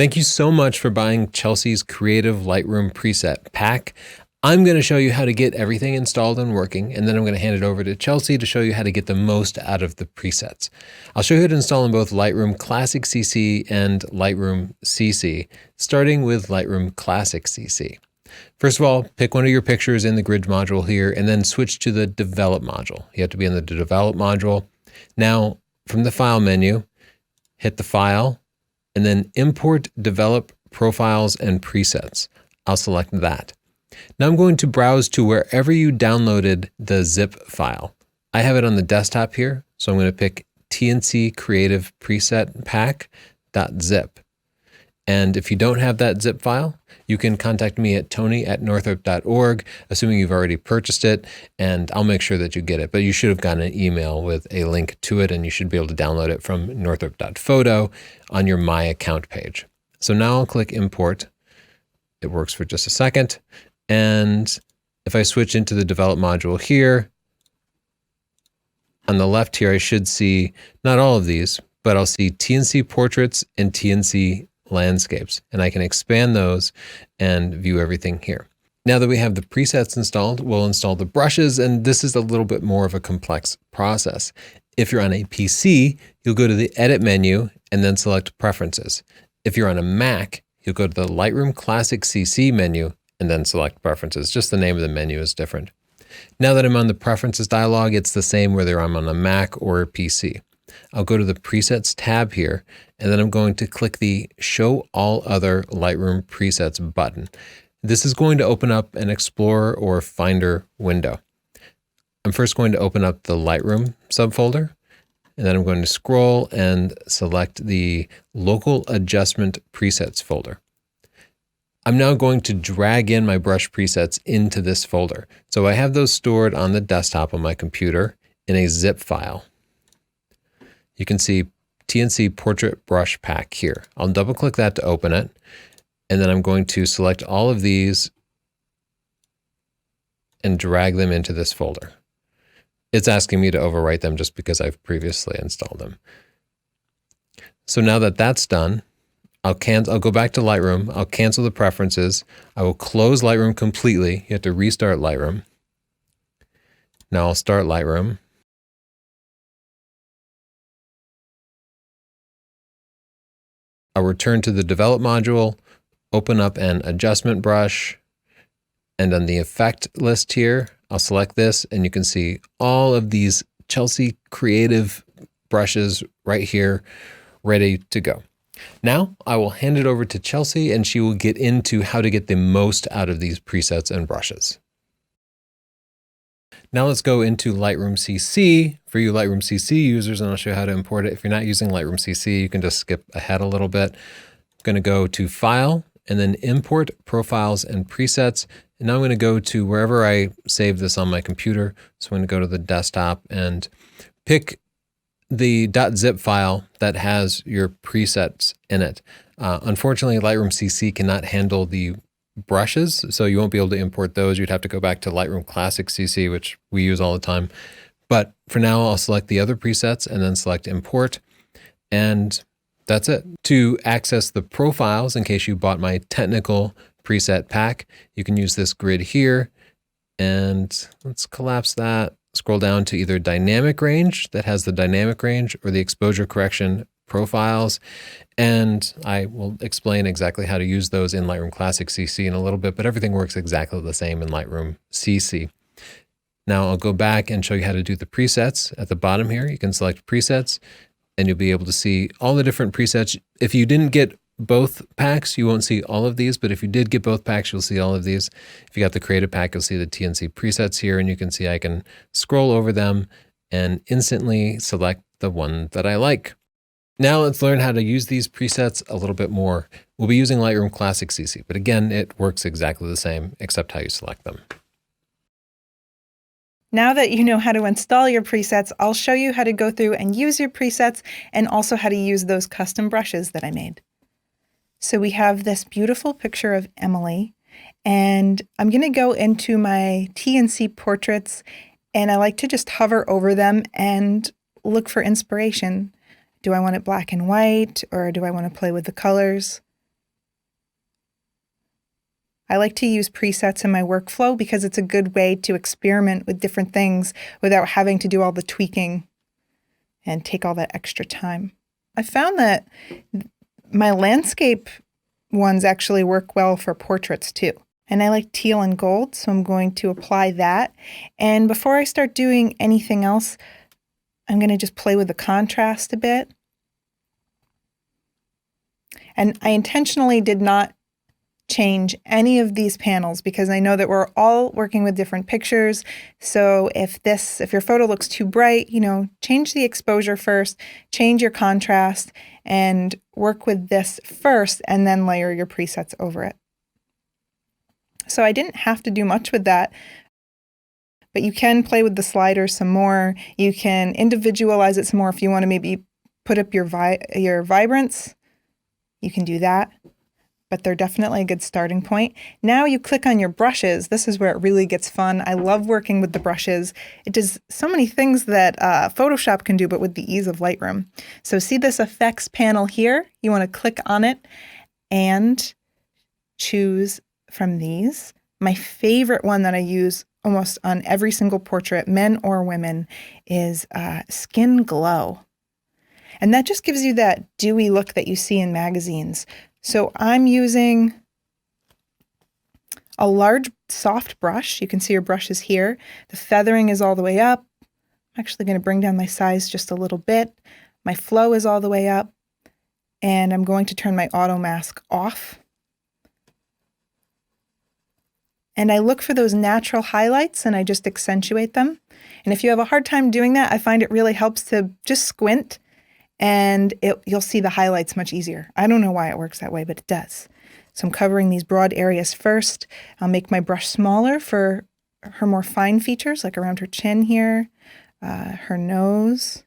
Thank you so much for buying Chelsea's Creative Lightroom Preset Pack. I'm going to show you how to get everything installed and working, and then I'm going to hand it over to Chelsea to show you how to get the most out of the presets. I'll show you how to install in both Lightroom Classic CC and Lightroom CC, starting with Lightroom Classic CC. First of all, pick one of your pictures in the grid module here, and then switch to the Develop module. You have to be in the Develop module. Now, from the File menu, hit the File, and then Import Develop Profiles and Presets. I'll select that. Now I'm going to browse to wherever you downloaded the zip file. I have it on the desktop here, so I'm going to pick TNC Creative Preset Pack.zip. And if you don't have that zip file, you can contact me at tony@northrop.org, assuming you've already purchased it, and I'll make sure that you get it. But you should have gotten an email with a link to it, and you should be able to download it from northrop.photo on your My Account page. So now I'll click Import. It works for just a second. And if I switch into the Develop module here, on the left here, I should see not all of these, but I'll see TNC Portraits and TNC Landscapes, and I can expand those and view everything here. Now that we have the presets installed, we'll install the brushes, and this is a little bit more of a complex process. If you're on a PC, you'll go to the Edit menu and then select Preferences. If you're on a Mac, you'll go to the Lightroom Classic CC menu and then select Preferences. Just the name of the menu is different. Now that I'm on the Preferences dialog, it's the same whether I'm on a Mac or a PC. I'll go to the Presets tab here, and then I'm going to click the Show All Other Lightroom Presets button. This is going to open up an Explorer or Finder window. I'm first going to open up the Lightroom subfolder, and then I'm going to scroll and select the Local Adjustment Presets folder. I'm now going to drag in my brush presets into this folder. So I have those stored on the desktop on my computer in a zip file. You can see TNC Portrait Brush Pack here. I'll double click that to open it. And then I'm going to select all of these and drag them into this folder. It's asking me to overwrite them just because I've previously installed them. So now that that's done, I'll go back to Lightroom. I'll cancel the preferences. I will close Lightroom completely. You have to restart Lightroom. Now I'll start Lightroom. I'll return to the Develop module, open up an adjustment brush, and on the effect list here, I'll select this, and you can see all of these Chelsea Creative brushes right here, ready to go. Now I will hand it over to Chelsea, and she will get into how to get the most out of these presets and brushes. Now let's go into Lightroom CC for you Lightroom CC users, and I'll show you how to import it. If you're not using Lightroom CC, you can just skip ahead a little bit. I'm going to go to File and then Import Profiles and Presets. And now I'm going to go to wherever I saved this on my computer. So I'm going to go to the desktop and pick the .zip file that has your presets in it. Unfortunately, Lightroom CC cannot handle the brushes, so you won't be able to import those. You'd have to go back to Lightroom Classic CC, which we use all the time. But for now, I'll select the other presets and then select Import, and that's it. To access the profiles, in case you bought my technical preset pack, you can use this grid here, and let's collapse that. Scroll down to either dynamic range that has the dynamic range or the exposure correction profiles. And I will explain exactly how to use those in Lightroom Classic CC in a little bit, but everything works exactly the same in Lightroom CC. Now I'll go back and show you how to do the presets. At the bottom here, you can select presets and you'll be able to see all the different presets. If you didn't get both packs, you won't see all of these, but if you did get both packs, you'll see all of these. If you got the Creative Pack, you'll see the TNC presets here, and you can see I can scroll over them and instantly select the one that I like. Now let's learn how to use these presets a little bit more. We'll be using Lightroom Classic CC, but again, it works exactly the same, except how you select them. Now that you know how to install your presets, I'll show you how to go through and use your presets and also how to use those custom brushes that I made. So we have this beautiful picture of Emily, and I'm going to go into my TNC portraits, and I like to just hover over them and look for inspiration. Do I want it black and white, or do I want to play with the colors? I like to use presets in my workflow because it's a good way to experiment with different things without having to do all the tweaking and take all that extra time. I found that my landscape ones actually work well for portraits too. And I like teal and gold, so I'm going to apply that. And before I start doing anything else, I'm going to just play with the contrast a bit. And I intentionally did not change any of these panels because I know that we're all working with different pictures. So if your photo looks too bright, change the exposure first, change your contrast, and work with this first, and then layer your presets over it. So I didn't have to do much with that, but you can play with the sliders some more. You can individualize it some more if you want to maybe put up your vibrance. You can do that, but they're definitely a good starting point. Now you click on your brushes. This is where it really gets fun. I love working with the brushes. It does so many things that Photoshop can do, but with the ease of Lightroom. So see this effects panel here? You want to click on it and choose from these. My favorite one that I use almost on every single portrait, men or women, is Skin Glow. And that just gives you that dewy look that you see in magazines. So I'm using a large soft brush. You can see your brushes here. The feathering is all the way up. I'm actually going to bring down my size just a little bit. My flow is all the way up. And I'm going to turn my auto mask off. And I look for those natural highlights and I just accentuate them. And if you have a hard time doing that, I find it really helps to just squint and you'll see the highlights much easier. I don't know why it works that way, but it does. So I'm covering these broad areas first. I'll make my brush smaller for her more fine features, like around her chin here, her nose.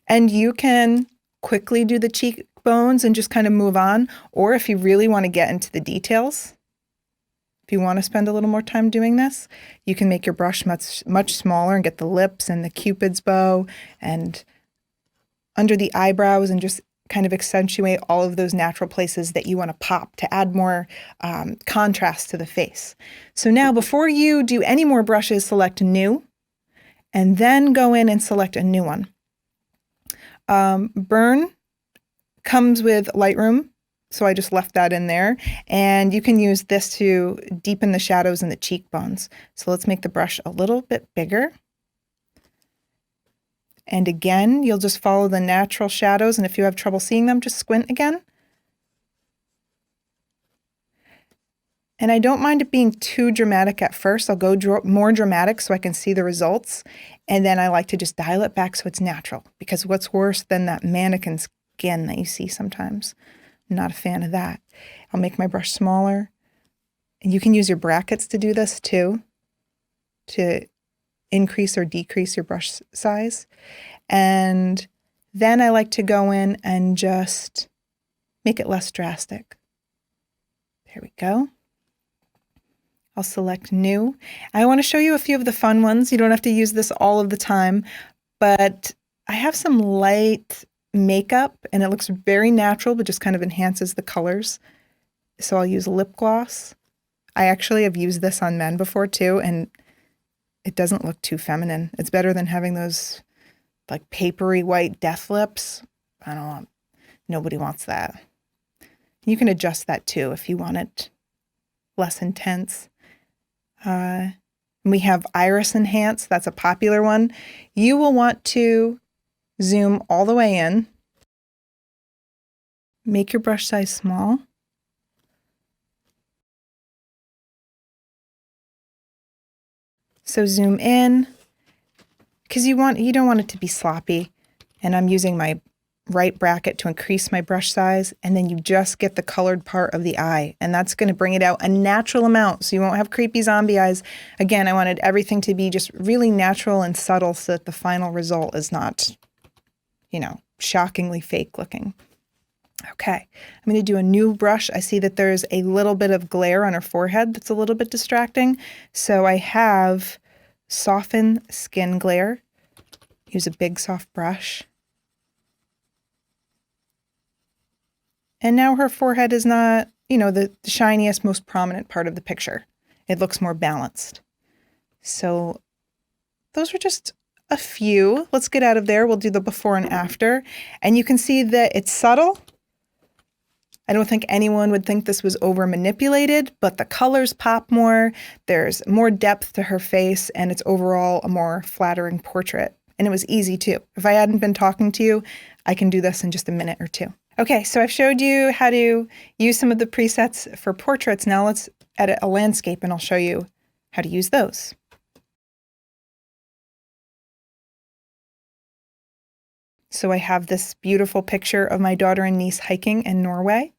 And you can quickly do the cheekbones and just kind of move on. Or if you really want to get into the details, if you want to spend a little more time doing this, you can make your brush much smaller and get the lips and the Cupid's bow and under the eyebrows and just kind of accentuate all of those natural places that you want to pop to add more contrast to the face. So now before you do any more brushes, select New, and then go in and select a new one. Burn comes with Lightroom, so I just left that in there. And you can use this to deepen the shadows in the cheekbones. So let's make the brush a little bit bigger. And again, you'll just follow the natural shadows, and if you have trouble seeing them, just squint again. And I don't mind it being too dramatic at first. I'll go more dramatic so I can see the results. And then I like to just dial it back so it's natural, because what's worse than that mannequin skin that you see sometimes? I'm not a fan of that. I'll make my brush smaller. And you can use your brackets to do this too, to increase or decrease your brush size. And then I like to go in and just make it less drastic. There we go. I'll select New. I want to show you a few of the fun ones. You don't have to use this all of the time, but I have some light makeup and it looks very natural, but just kind of enhances the colors. So I'll use lip gloss. I actually have used this on men before too, and it doesn't look too feminine. It's better than having those like papery white death lips. I don't want, nobody wants that. You can adjust that too if you want it less intense. We have Iris Enhance. That's a popular one. You will want to zoom all the way in. Make your brush size small. So zoom in, because you don't want it to be sloppy. And I'm using my right bracket to increase my brush size, and then you just get the colored part of the eye, and that's going to bring it out a natural amount, so you won't have creepy zombie eyes. Again, I wanted everything to be just really natural and subtle so that the final result is not, shockingly fake looking. Okay, I'm going to do a new brush. I see that there's a little bit of glare on her forehead that's a little bit distracting. So I have Soften Skin Glare. Use a big soft brush. And now her forehead is not the shiniest, most prominent part of the picture. It looks more balanced. So those are just a few. Let's get out of there. We'll do the before and after. And you can see that it's subtle. I don't think anyone would think this was over manipulated, but the colors pop more. There's more depth to her face, and it's overall a more flattering portrait. And it was easy too. If I hadn't been talking to you, I can do this in just a minute or two. Okay, so I've showed you how to use some of the presets for portraits. Now let's edit a landscape, and I'll show you how to use those. So I have this beautiful picture of my daughter and niece hiking in Norway,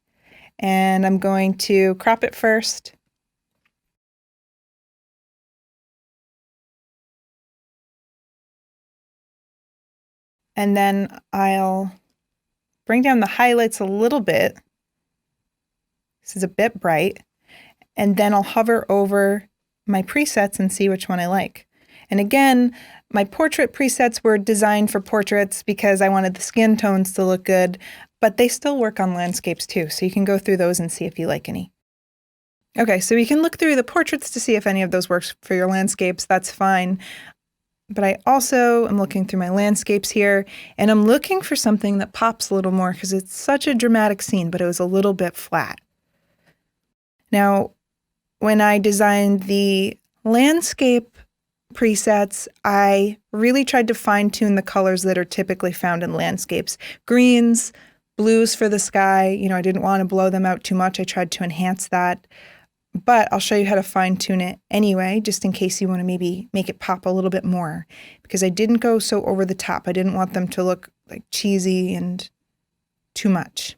and I'm going to crop it first. And then I'll bring down the highlights a little bit. This is a bit bright. And then I'll hover over my presets and see which one I like. And again, my portrait presets were designed for portraits because I wanted the skin tones to look good, but they still work on landscapes too. So you can go through those and see if you like any. Okay, so you can look through the portraits to see if any of those works for your landscapes. That's fine. But I also am looking through my landscapes here, and I'm looking for something that pops a little more because it's such a dramatic scene, but it was a little bit flat. Now, when I designed the landscape presets, I really tried to fine-tune the colors that are typically found in landscapes. Greens, blues for the sky, I didn't want to blow them out too much. I tried to enhance that. But I'll show you how to fine-tune it anyway, just in case you want to maybe make it pop a little bit more, because I didn't go so over the top. I didn't want them to look like cheesy and too much.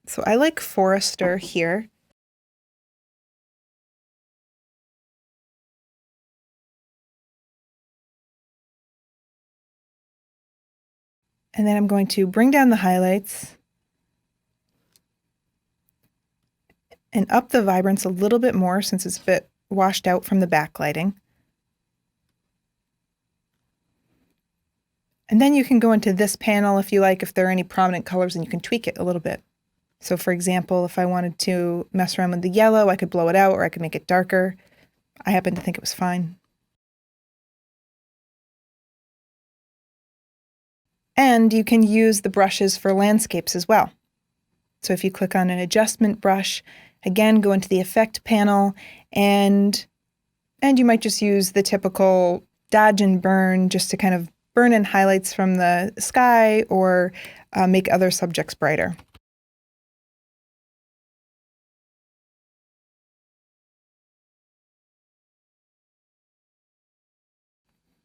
So I like Forester here. And then I'm going to bring down the highlights and up the vibrance a little bit more since it's a bit washed out from the backlighting. And then you can go into this panel if you like, if there are any prominent colors, and you can tweak it a little bit. So for example, if I wanted to mess around with the yellow, I could blow it out or I could make it darker. I happen to think it was fine. And you can use the brushes for landscapes as well. So if you click on an adjustment brush, again, go into the effect panel, and you might just use the typical dodge and burn just to kind of burn in highlights from the sky or make other subjects brighter.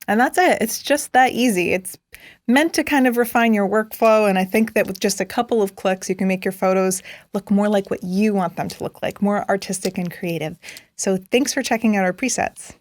And that's it. It's just that easy. It's meant to kind of refine your workflow, and I think that with just a couple of clicks, you can make your photos look more like what you want them to look like, more artistic and creative. So thanks for checking out our presets.